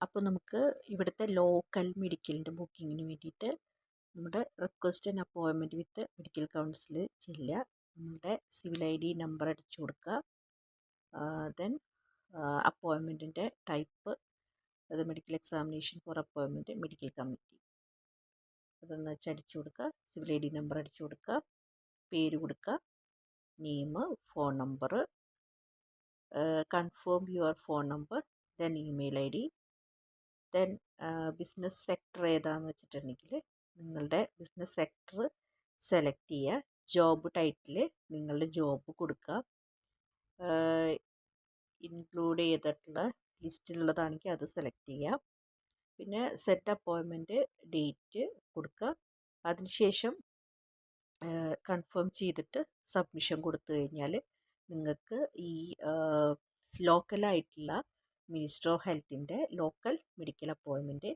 അപ്പോൾ നമുക്ക് ഇവിടുത്തെ ലോക്കൽ മെഡിക്കലിൻ്റെ ബുക്കിങ്ങിന് വേണ്ടിയിട്ട് നമ്മുടെ request and appointment with medical council ചെല്ലുക. നമ്മുടെ സിവിൽ ID നമ്പർ അടിച്ചു കൊടുക്കുക. ദെൻ അപ്പോയിൻമെൻറ്റിൻ്റെ ടൈപ്പ്, അത് medical examination for appointment medical committee, അതൊന്ന് വെച്ച് അടിച്ചു കൊടുക്കുക. സിവിൽ ID നമ്പർ അടിച്ചു കൊടുക്കുക, പേര് കൊടുക്കുക, name, phone number, confirm your phone number, then email ID, then business sector ഏതാണെന്ന് വെച്ചിട്ടുണ്ടെങ്കിൽ നിങ്ങളുടെ ബിസിനസ് സെക്ടർ സെലക്ട് ചെയ്യുക. ജോബ് ടൈറ്റിൽ നിങ്ങളുടെ ജോബ് കൊടുക്കുക. ഇൻക്ലൂഡ് ചെയ്തിട്ടുള്ള ലിസ്റ്റിലുള്ളതാണെങ്കിൽ അത് സെലക്ട് ചെയ്യുക. പിന്നെ സെറ്റ് അപ്പോയിൻമെൻറ്റ് ഡേറ്റ് കൊടുക്കുക. അതിനുശേഷം കൺഫേം ചെയ്തിട്ട് സബ്മിഷൻ കൊടുത്തു കഴിഞ്ഞാൽ നിങ്ങൾക്ക് ഈ ലോക്കലായിട്ടുള്ള മിനിസ്റ്റർ ഓഫ് ഹെൽത്തിൻ്റെ ലോക്കൽ മെഡിക്കൽ അപ്പോയിൻമെൻറ്റ്